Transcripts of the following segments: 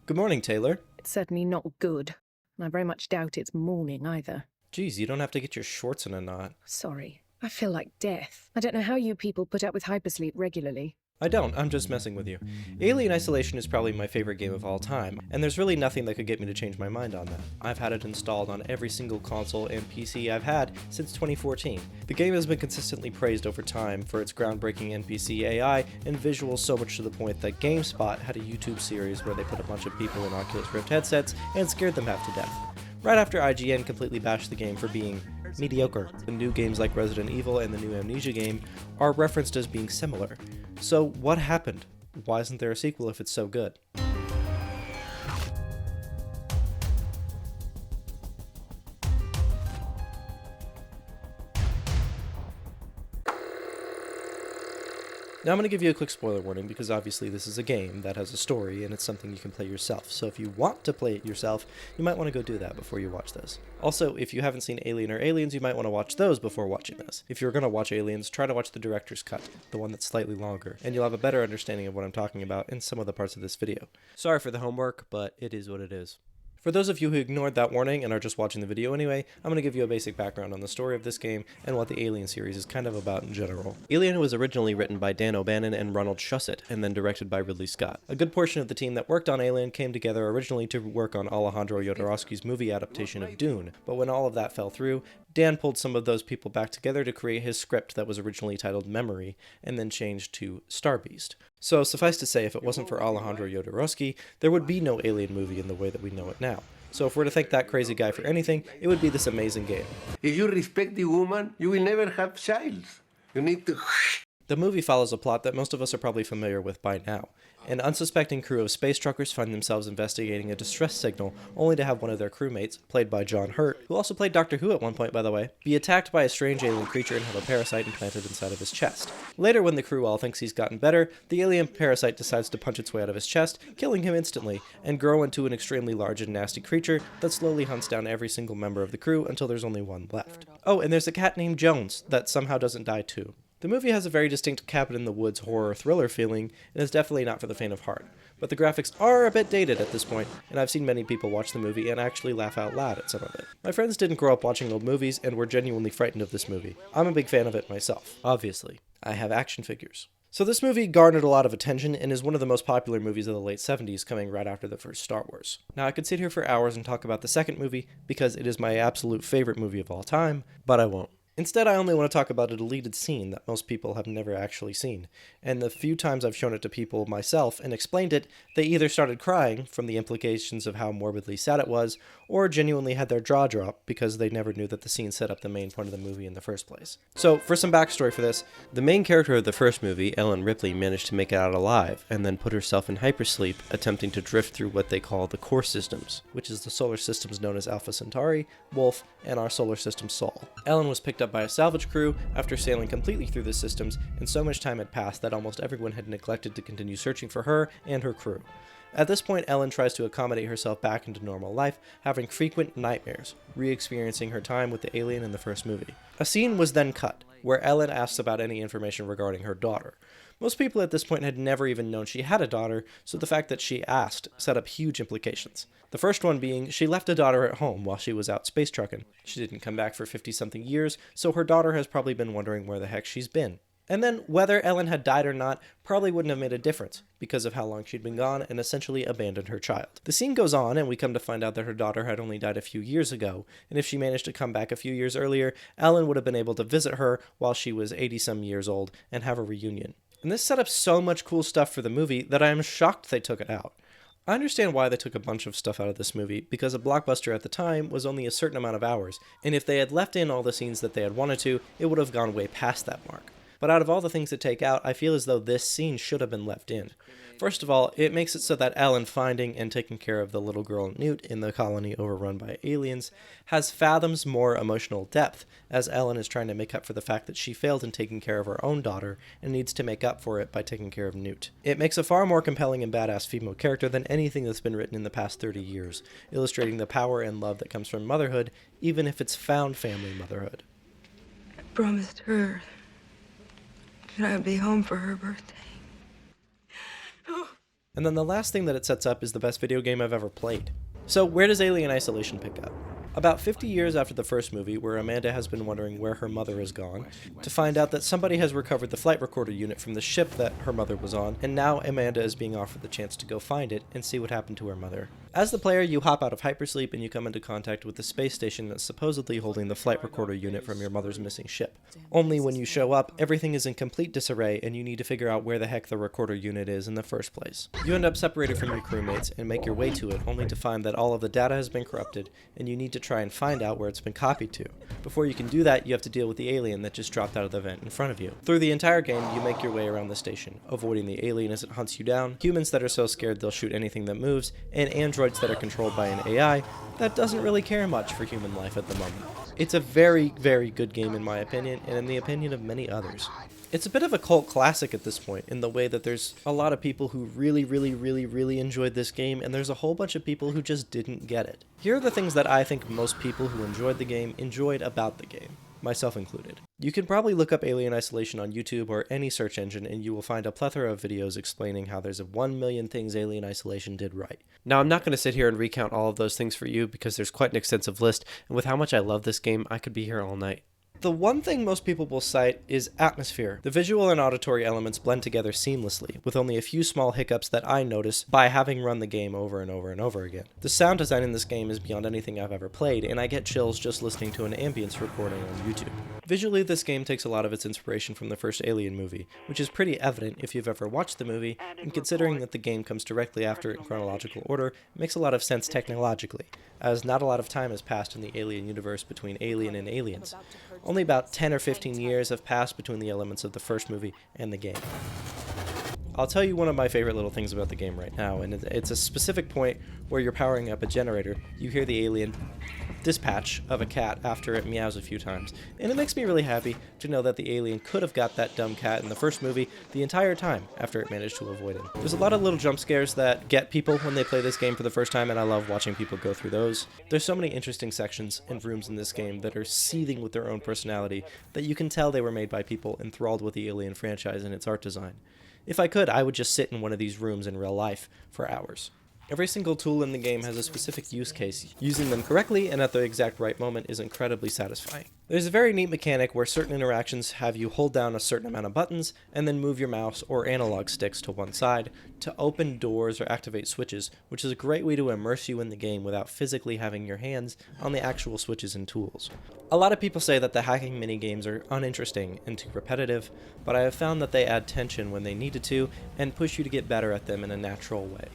Good morning, Taylor. It's certainly not good. And I very much doubt it's morning either. Geez, you don't have to get your shorts in a knot. Sorry. I feel like death. I don't know how you people put up with hypersleep regularly. I don't, I'm just messing with you. Alien Isolation is probably my favorite game of all time, and there's really nothing that could get me to change my mind on that. I've had it installed on every single console and PC I've had since 2014. The game has been consistently praised over time for its groundbreaking NPC AI and visuals, so much to the point that GameSpot had a YouTube series where they put a bunch of people in Oculus Rift headsets and scared them half to death. Right after IGN completely bashed the game for being mediocre. The new games like Resident Evil and the new Amnesia game are referenced as being similar. So what happened? Why isn't there a sequel if it's so good? Now I'm going to give you a quick spoiler warning because obviously this is a game that has a story and it's something you can play yourself. So if you want to play it yourself, you might want to go do that before you watch this. Also, if you haven't seen Alien or Aliens, you might want to watch those before watching this. If you're going to watch Aliens, try to watch the director's cut, the one that's slightly longer, and you'll have a better understanding of what I'm talking about in some of the parts of this video. Sorry for the homework, but it is what it is. For those of you who ignored that warning and are just watching the video anyway, I'm going to give you a basic background on the story of this game and what the Alien series is kind of about in general. Alien was originally written by Dan O'Bannon and Ronald Shusett, and then directed by Ridley Scott. A good portion of the team that worked on Alien came together originally to work on Alejandro Jodorowsky's movie adaptation of Dune, but when all of that fell through, Dan pulled some of those people back together to create his script that was originally titled Memory, and then changed to Starbeast. So suffice to say, if it wasn't for Alejandro Jodorowsky, there would be no Alien movie in the way that we know it now. So if we're to thank that crazy guy for anything, it would be this amazing game. If you respect the woman, you will never have child. You need to... The movie follows a plot that most of us are probably familiar with by now. An unsuspecting crew of space truckers find themselves investigating a distress signal, only to have one of their crewmates, played by John Hurt, who also played Doctor Who at one point by the way, be attacked by a strange alien creature and have a parasite implanted inside of his chest. Later, when the crew all thinks he's gotten better, the alien parasite decides to punch its way out of his chest, killing him instantly, and grow into an extremely large and nasty creature that slowly hunts down every single member of the crew until there's only one left. Oh, and there's a cat named Jones that somehow doesn't die too. The movie has a very distinct cabin-in-the-woods horror thriller feeling, and is definitely not for the faint of heart. But the graphics are a bit dated at this point, and I've seen many people watch the movie and actually laugh out loud at some of it. My friends didn't grow up watching old movies and were genuinely frightened of this movie. I'm a big fan of it myself, obviously. I have action figures. So this movie garnered a lot of attention and is one of the most popular movies of the late 70s, coming right after the first Star Wars. Now I could sit here for hours and talk about the second movie, because it is my absolute favorite movie of all time, but I won't. Instead, I only want to talk about a deleted scene that most people have never actually seen, and the few times I've shown it to people myself and explained it, they either started crying from the implications of how morbidly sad it was, or genuinely had their jaw drop because they never knew that the scene set up the main point of the movie in the first place. So, for some backstory for this, the main character of the first movie, Ellen Ripley, managed to make it out alive, and then put herself in hypersleep, attempting to drift through what they call the core systems, which is the solar systems known as Alpha Centauri, Wolf, and our solar system Sol. Ellen was picked up by a salvage crew after sailing completely through the systems, and so much time had passed that almost everyone had neglected to continue searching for her and her crew. At this point, Ellen tries to accommodate herself back into normal life, having frequent nightmares, re-experiencing her time with the alien in the first movie. A scene was then cut, where Ellen asks about any information regarding her daughter. Most people at this point had never even known she had a daughter, so the fact that she asked set up huge implications. The first one being, she left a daughter at home while she was out space trucking. She didn't come back for 50-something years, so her daughter has probably been wondering where the heck she's been. And then, whether Ellen had died or not probably wouldn't have made a difference, because of how long she'd been gone and essentially abandoned her child. The scene goes on, and we come to find out that her daughter had only died a few years ago, and if she managed to come back a few years earlier, Ellen would have been able to visit her while she was 80-some years old and have a reunion. And this set up so much cool stuff for the movie that I am shocked they took it out. I understand why they took a bunch of stuff out of this movie, because a blockbuster at the time was only a certain amount of hours, and if they had left in all the scenes that they had wanted to, it would have gone way past that mark. But out of all the things to take out, I feel as though this scene should have been left in. First of all, it makes it so that Ellen finding and taking care of the little girl Newt in the colony overrun by aliens has fathoms more emotional depth, as Ellen is trying to make up for the fact that she failed in taking care of her own daughter and needs to make up for it by taking care of Newt. It makes a far more compelling and badass female character than anything that's been written in the past 30 years, illustrating the power and love that comes from motherhood, even if it's found family motherhood. I promised her that I would be home for her birthday. And then the last thing that it sets up is the best video game I've ever played. So where does Alien Isolation pick up? About 50 years after the first movie, where Amanda has been wondering where her mother has gone, to find out that somebody has recovered the flight recorder unit from the ship that her mother was on, and now Amanda is being offered the chance to go find it and see what happened to her mother. As the player, you hop out of hypersleep and you come into contact with the space station that's supposedly holding the flight recorder unit from your mother's missing ship. Only when you show up, everything is in complete disarray and you need to figure out where the heck the recorder unit is in the first place. You end up separated from your crewmates and make your way to it, only to find that all of the data has been corrupted and you need to try and find out where it's been copied to. Before you can do that, you have to deal with the alien that just dropped out of the vent in front of you. Through the entire game, you make your way around the station, avoiding the alien as it hunts you down, humans that are so scared they'll shoot anything that moves, and androids that are controlled by an AI that doesn't really care much for human life at the moment. It's a very, very good game in my opinion, and in the opinion of many others. It's a bit of a cult classic at this point, in the way that there's a lot of people who really enjoyed this game, and there's a whole bunch of people who just didn't get it. Here are the things that I think most people who enjoyed the game enjoyed about the game, myself included. You can probably look up Alien Isolation on YouTube or any search engine and you will find a plethora of videos explaining how there's 1 million things Alien Isolation did right. Now, I'm not going to sit here and recount all of those things for you because there's quite an extensive list, and with how much I love this game, I could be here all night. The one thing most people will cite is atmosphere. The visual and auditory elements blend together seamlessly, with only a few small hiccups that I notice by having run the game over and over again. The sound design in this game is beyond anything I've ever played, and I get chills just listening to an ambience recording on YouTube. Visually, this game takes a lot of its inspiration from the first Alien movie, which is pretty evident if you've ever watched the movie, and considering that the game comes directly after it in chronological order, it makes a lot of sense technologically, as not a lot of time has passed in the Alien universe between Alien and Aliens. Only about 10 or 15 years have passed between the elements of the first movie and the game. I'll tell you one of my favorite little things about the game right now, and it's a specific point where you're powering up a generator. You hear the alien dispatch of a cat after it meows a few times, and it makes me really happy to know that the alien could have got that dumb cat in the first movie the entire time after it managed to avoid him. There's a lot of little jump scares that get people when they play this game for the first time, and I love watching people go through those. There's so many interesting sections and rooms in this game that are seething with their own personality that you can tell they were made by people enthralled with the Alien franchise and its art design. If I could, I would just sit in one of these rooms in real life for hours. Every single tool in the game has a specific use case. Using them correctly and at the exact right moment is incredibly satisfying. There's a very neat mechanic where certain interactions have you hold down a certain amount of buttons and then move your mouse or analog sticks to one side to open doors or activate switches, which is a great way to immerse you in the game without physically having your hands on the actual switches and tools. A lot of people say that the hacking minigames are uninteresting and too repetitive, but I have found that they add tension when they needed to and push you to get better at them in a natural way.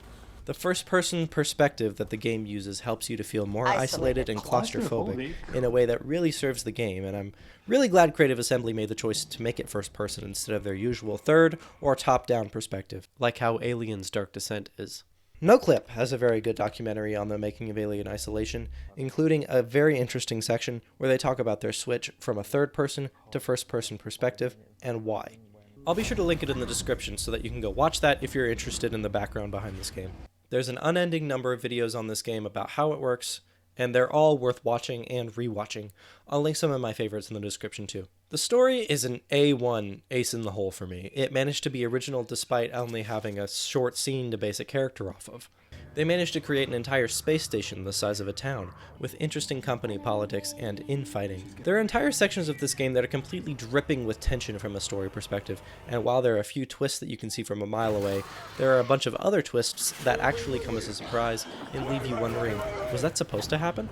The first-person perspective that the game uses helps you to feel more isolated and claustrophobic in a way that really serves the game, and I'm really glad Creative Assembly made the choice to make it first-person instead of their usual third or top-down perspective, like how Alien's Dark Descent is. NoClip has a very good documentary on the making of Alien Isolation, including a very interesting section where they talk about their switch from a third-person to first-person perspective and why. I'll be sure to link it in the description so that you can go watch that if you're interested in the background behind this game. There's an unending number of videos on this game about how it works, and they're all worth watching and rewatching. I'll link some of my favorites in the description too. The story is an A1 ace in the hole for me. It managed to be original despite only having a short scene to base a character off of. They managed to create an entire space station the size of a town, with interesting company politics and infighting. There are entire sections of this game that are completely dripping with tension from a story perspective, and while there are a few twists that you can see from a mile away, there are a bunch of other twists that actually come as a surprise and leave you wondering, was that supposed to happen?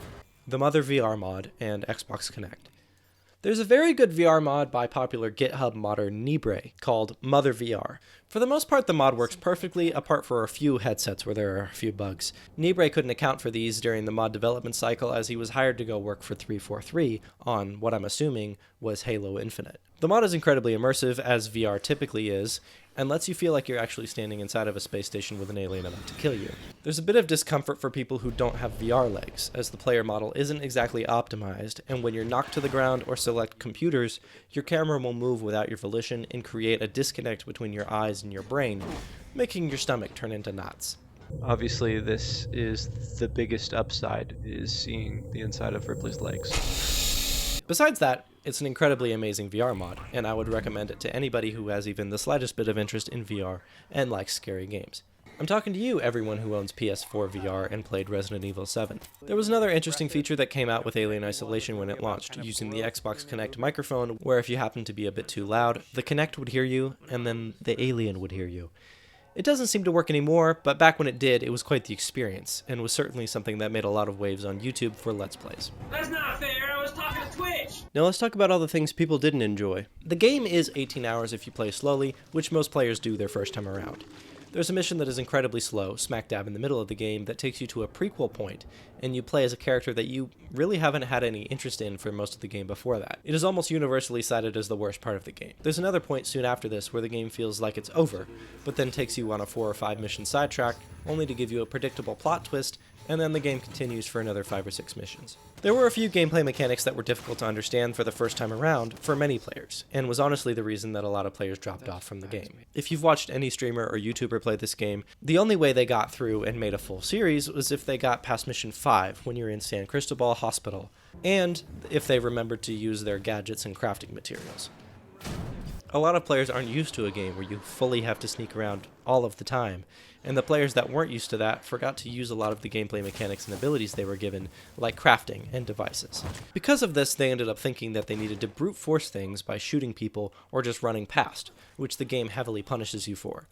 The Mother VR mod and Xbox Kinect. There's a very good VR mod by popular GitHub modder Nibre called Mother VR. For the most part, the mod works perfectly, apart for a few headsets where there are a few bugs. Nibre couldn't account for these during the mod development cycle as he was hired to go work for 343 on what I'm assuming was Halo Infinite. The mod is incredibly immersive, as VR typically is, and lets you feel like you're actually standing inside of a space station with an alien about to kill you. There's a bit of discomfort for people who don't have VR legs, as the player model isn't exactly optimized, and when you're knocked to the ground or select computers, your camera will move without your volition and create a disconnect between your eyes and your brain, making your stomach turn into knots. Obviously, this is the biggest upside, is seeing the inside of Ripley's legs. Besides that, it's an incredibly amazing VR mod, and I would recommend it to anybody who has even the slightest bit of interest in VR and likes scary games. I'm talking to you, everyone who owns PS4 VR and played Resident Evil 7. There was another interesting feature that came out with Alien Isolation when it launched, using the Xbox Kinect microphone, where if you happened to be a bit too loud, the Kinect would hear you, and then the alien would hear you. It doesn't seem to work anymore, but back when it did, it was quite the experience, and was certainly something that made a lot of waves on YouTube for Let's Plays. That's not fair, I was talking to Twitch! Now let's talk about all the things people didn't enjoy. The game is 18 hours if you play slowly, which most players do their first time around. There's a mission that is incredibly slow, smack dab in the middle of the game, that takes you to a prequel point, and you play as a character that you really haven't had any interest in for most of the game before that. It is almost universally cited as the worst part of the game. There's another point soon after this where the game feels like it's over, but then takes you on a 4 or 5 mission sidetrack, only to give you a predictable plot twist, and then the game continues for another 5 or 6 missions. There were a few gameplay mechanics that were difficult to understand for the first time around for many players, and was honestly the reason that a lot of players dropped off from the game. If you've watched any streamer or YouTuber play this game, the only way they got through and made a full series was if they got past mission 5 when you're in San Cristobal Hospital, and if they remembered to use their gadgets and crafting materials. A lot of players aren't used to a game where you fully have to sneak around all of the time, and the players that weren't used to that forgot to use a lot of the gameplay mechanics and abilities they were given, like crafting and devices. Because of this, they ended up thinking that they needed to brute force things by shooting people or just running past, which the game heavily punishes you for,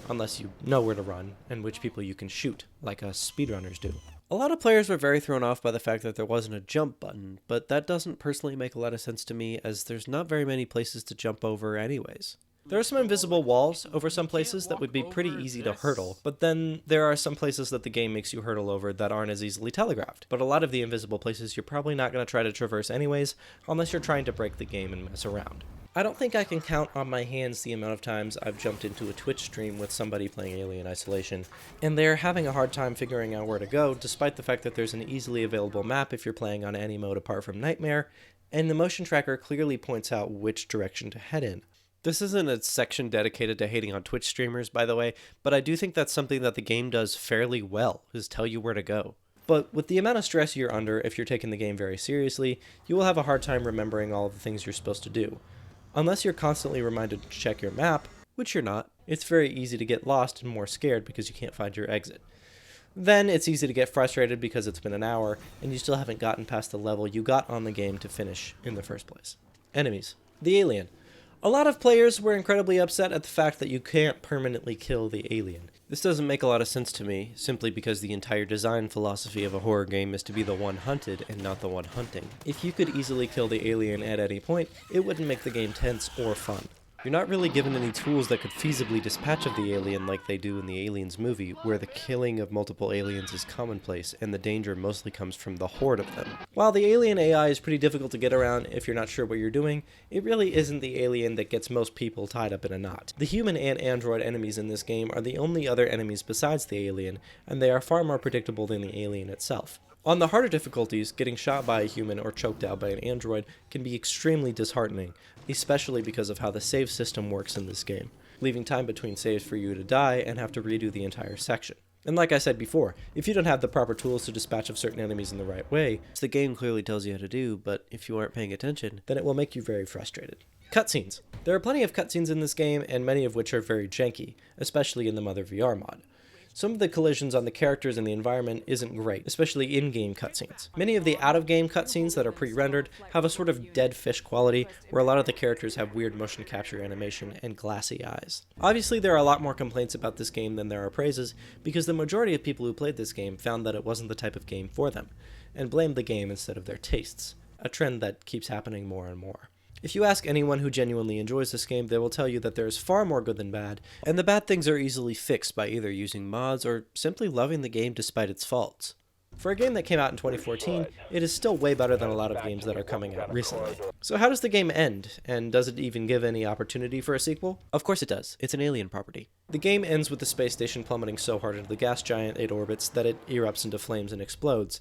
unless you know where to run and which people you can shoot, like us speedrunners do. A lot of players were very thrown off by the fact that there wasn't a jump button, but that doesn't personally make a lot of sense to me, as there's not very many places to jump over anyways. There are some invisible walls over some places that would be pretty easy to hurdle, but then there are some places that the game makes you hurdle over that aren't as easily telegraphed. But a lot of the invisible places you're probably not going to try to traverse anyways, unless you're trying to break the game and mess around. I don't think I can count on my hands the amount of times I've jumped into a Twitch stream with somebody playing Alien Isolation, and they're having a hard time figuring out where to go, despite the fact that there's an easily available map if you're playing on any mode apart from Nightmare, and the motion tracker clearly points out which direction to head in. This isn't a section dedicated to hating on Twitch streamers, by the way, but I do think that's something that the game does fairly well, is tell you where to go. But with the amount of stress you're under if you're taking the game very seriously, you will have a hard time remembering all of the things you're supposed to do. Unless you're constantly reminded to check your map, which you're not, it's very easy to get lost and more scared because you can't find your exit. Then it's easy to get frustrated because it's been an hour and you still haven't gotten past the level you got on the game to finish in the first place. Enemies. The alien. A lot of players were incredibly upset at the fact that you can't permanently kill the alien. This doesn't make a lot of sense to me, simply because the entire design philosophy of a horror game is to be the one hunted and not the one hunting. If you could easily kill the alien at any point, it wouldn't make the game tense or fun. You're not really given any tools that could feasibly dispatch of the alien like they do in the Aliens movie, where the killing of multiple aliens is commonplace and the danger mostly comes from the horde of them. While the alien AI is pretty difficult to get around if you're not sure what you're doing, it really isn't the alien that gets most people tied up in a knot. The human and android enemies in this game are the only other enemies besides the alien, and they are far more predictable than the alien itself. On the harder difficulties, getting shot by a human or choked out by an android can be extremely disheartening, especially because of how the save system works in this game, leaving time between saves for you to die and have to redo the entire section. And like I said before, if you don't have the proper tools to dispatch of certain enemies in the right way, which the game clearly tells you how to do, but if you aren't paying attention, then it will make you very frustrated. Cutscenes. There are plenty of cutscenes in this game, and many of which are very janky, especially in the Mother VR mod. Some of the collisions on the characters and the environment isn't great, especially in-game cutscenes. Many of the out-of-game cutscenes that are pre-rendered have a sort of dead fish quality, where a lot of the characters have weird motion capture animation and glassy eyes. Obviously, there are a lot more complaints about this game than there are praises, because the majority of people who played this game found that it wasn't the type of game for them, and blamed the game instead of their tastes, a trend that keeps happening more and more. If you ask anyone who genuinely enjoys this game, they will tell you that there is far more good than bad, and the bad things are easily fixed by either using mods or simply loving the game despite its faults. For a game that came out in 2014, it is still way better than a lot of games that are coming out recently. So how does the game end, and does it even give any opportunity for a sequel? Of course it does. It's an Alien property. The game ends with the space station plummeting so hard into the gas giant it orbits that it erupts into flames and explodes.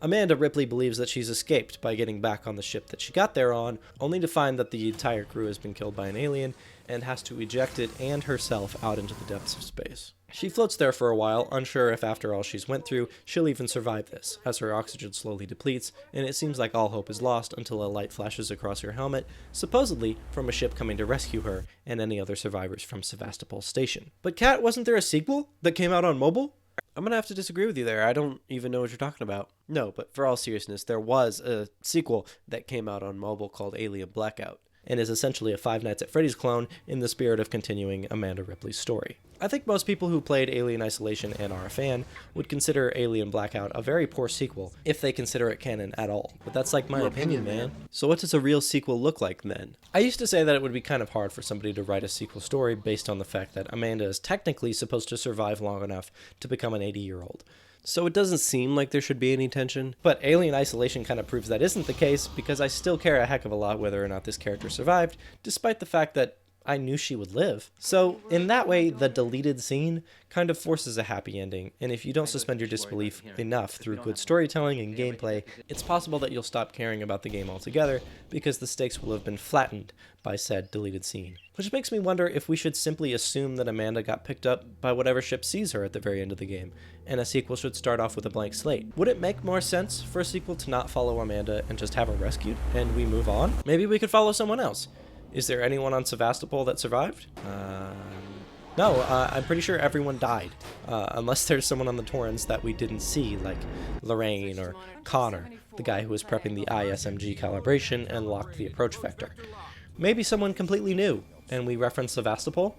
Amanda Ripley believes that she's escaped by getting back on the ship that she got there on, only to find that the entire crew has been killed by an alien and has to eject it and herself out into the depths of space. She floats there for a while, unsure if after all she's went through, she'll even survive this, as her oxygen slowly depletes, and it seems like all hope is lost until a light flashes across her helmet, supposedly from a ship coming to rescue her and any other survivors from Sevastopol Station. But Kat, wasn't there a sequel that came out on mobile? I'm gonna have to disagree with you there. I don't even know what you're talking about. No, but for all seriousness, there was a sequel that came out on mobile called Alien Blackout, and is essentially a Five Nights at Freddy's clone in the spirit of continuing Amanda Ripley's story. I think most people who played Alien Isolation and are a fan would consider Alien Blackout a very poor sequel, if they consider it canon at all. But that's like my opinion, man. So what does a real sequel look like then? I used to say that it would be kind of hard for somebody to write a sequel story based on the fact that Amanda is technically supposed to survive long enough to become an 80-year-old. So it doesn't seem like there should be any tension. But Alien Isolation kind of proves that isn't the case, because I still care a heck of a lot whether or not this character survived, despite the fact that I knew she would live. So in that way, the deleted scene kind of forces a happy ending, and if you don't suspend your disbelief enough through good storytelling and gameplay, it's possible that you'll stop caring about the game altogether, because the stakes will have been flattened by said deleted scene. Which makes me wonder if we should simply assume that Amanda got picked up by whatever ship sees her at the very end of the game, and a sequel should start off with a blank slate. Would it make more sense for a sequel to not follow Amanda and just have her rescued, and we move on? Maybe we could follow someone else. Is there anyone on Sevastopol that survived? No, I'm pretty sure everyone died. Unless there's someone on the Torrens that we didn't see, like Lorraine or Connor, the guy who was prepping the ISMG calibration and locked the approach vector. Maybe someone completely new, and we reference Sevastopol?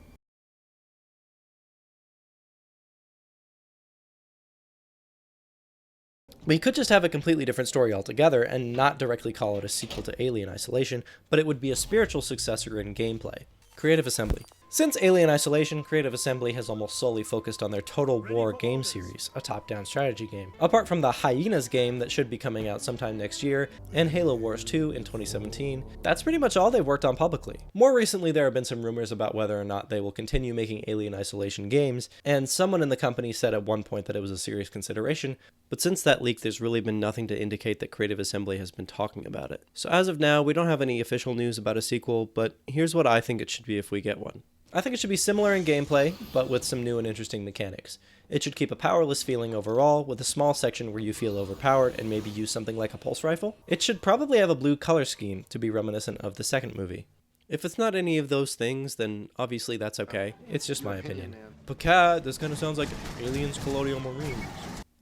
We could just have a completely different story altogether and not directly call it a sequel to Alien Isolation, but it would be a spiritual successor in gameplay. Creative Assembly. Since Alien Isolation, Creative Assembly has almost solely focused on their Total War game series, a top-down strategy game. Apart from the Hyenas game that should be coming out sometime next year, and Halo Wars 2 in 2017, that's pretty much all they've worked on publicly. More recently, there have been some rumors about whether or not they will continue making Alien Isolation games, and someone in the company said at one point that it was a serious consideration, but since that leak, there's really been nothing to indicate that Creative Assembly has been talking about it. So as of now, we don't have any official news about a sequel, but here's what I think it should be if we get one. I think it should be similar in gameplay, but with some new and interesting mechanics. It should keep a powerless feeling overall, with a small section where you feel overpowered and maybe use something like a pulse rifle. It should probably have a blue color scheme to be reminiscent of the second movie. If it's not any of those things, then obviously that's okay. It's just my opinion. But Kat, this kind of sounds like Aliens Colonial Marines.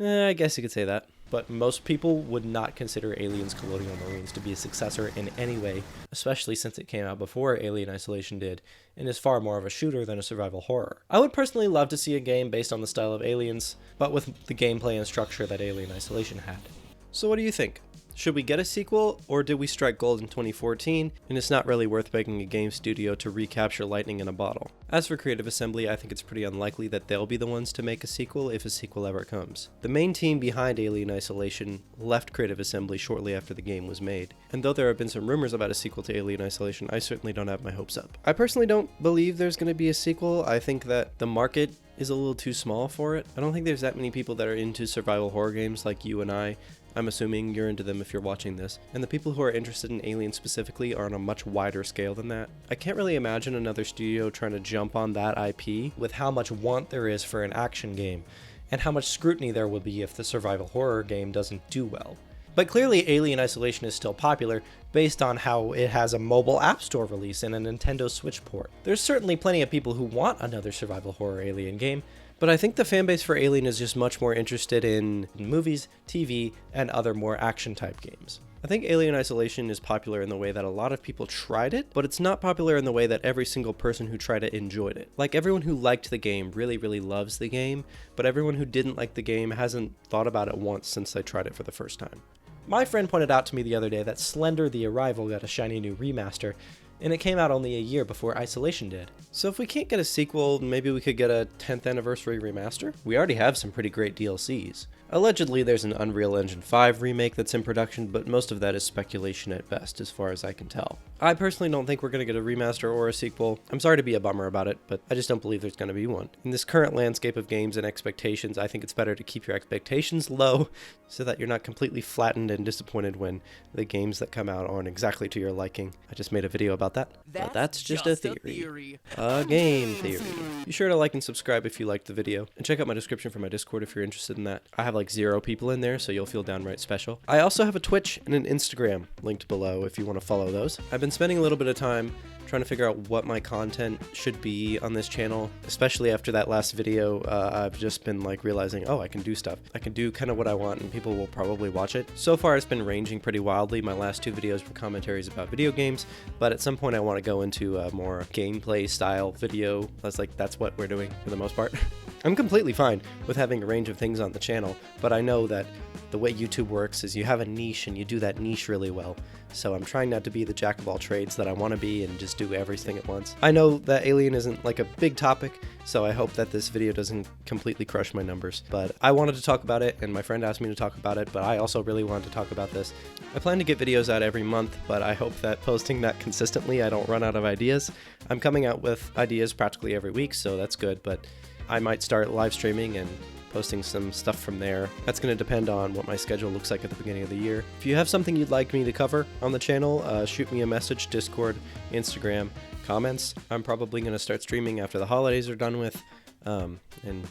I guess you could say that. But most people would not consider Aliens Colonial Marines to be a successor in any way, especially since it came out before Alien Isolation did, and is far more of a shooter than a survival horror. I would personally love to see a game based on the style of Aliens, but with the gameplay and structure that Alien Isolation had. So what do you think? Should we get a sequel, or did we strike gold in 2014, and it's not really worth begging a game studio to recapture lightning in a bottle? As for Creative Assembly, I think it's pretty unlikely that they'll be the ones to make a sequel if a sequel ever comes. The main team behind Alien Isolation left Creative Assembly shortly after the game was made, and though there have been some rumors about a sequel to Alien Isolation, I certainly don't have my hopes up. I personally don't believe there's going to be a sequel. I think that the market is a little too small for it. I don't think there's that many people that are into survival horror games like you and I. I'm assuming you're into them if you're watching this, and the people who are interested in Alien specifically are on a much wider scale than that. I can't really imagine another studio trying to jump on that IP with how much want there is for an action game, and how much scrutiny there will be if the survival horror game doesn't do well. But clearly Alien Isolation is still popular based on how it has a mobile app store release and a Nintendo Switch port. There's certainly plenty of people who want another survival horror Alien game, but I think the fanbase for Alien is just much more interested in movies, TV, and other more action-type games. I think Alien Isolation is popular in the way that a lot of people tried it, but it's not popular in the way that every single person who tried it enjoyed it. Like, everyone who liked the game really, really loves the game, but everyone who didn't like the game hasn't thought about it once since they tried it for the first time. My friend pointed out to me the other day that Slender: The Arrival got a shiny new remaster, and it came out only a year before Isolation did. So if we can't get a sequel, maybe we could get a 10th anniversary remaster? We already have some pretty great DLCs. Allegedly, there's an Unreal Engine 5 remake that's in production, but most of that is speculation at best, as far as I can tell. I personally don't think we're going to get a remaster or a sequel. I'm sorry to be a bummer about it, but I just don't believe there's going to be one. In this current landscape of games and expectations, I think it's better to keep your expectations low so that you're not completely flattened and disappointed when the games that come out aren't exactly to your liking. I just made a video about about that, but that's just a theory. A game theory. Be sure to like and subscribe if you liked the video, and check out my description for my Discord if you're interested in that. I have like 0 people in there, so you'll feel downright special. I also have a Twitch and an Instagram linked below if you want to follow those. I've been spending a little bit of time trying to figure out what my content should be on this channel, especially after that last video. I've just been like realizing, oh, I can do stuff. I can do kind of what I want and people will probably watch it. So far it's been ranging pretty wildly. My last 2 videos were commentaries about video games, but at some point I want to go into a more gameplay style video. That's what we're doing for the most part. I'm completely fine with having a range of things on the channel, but I know that the way YouTube works is you have a niche and you do that niche really well. So I'm trying not to be the jack of all trades that I want to be and just do everything at once. I know that Alien isn't like a big topic, so I hope that this video doesn't completely crush my numbers. But I wanted to talk about it, and my friend asked me to talk about it, but I also really wanted to talk about this. I plan to get videos out every month, but I hope that posting that consistently, I don't run out of ideas. I'm coming out with ideas practically every week, so that's good, but I might start live streaming and posting some stuff from there. That's going to depend on what my schedule looks like at the beginning of the year. If you have something you'd like me to cover on the channel, shoot me a message, Discord, Instagram, comments. I'm probably going to start streaming after the holidays are done with, and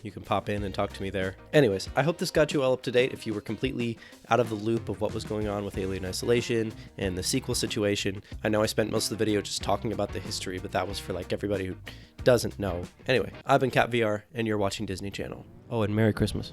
you can pop in and talk to me there. Anyways, I hope this got you all up to date if you were completely out of the loop of what was going on with Alien Isolation and the sequel situation. I know I spent most of the video just talking about the history, but that was for like everybody who doesn't know. Anyway, I've been CatVR, and you're watching Disney Channel. Oh, and Merry Christmas.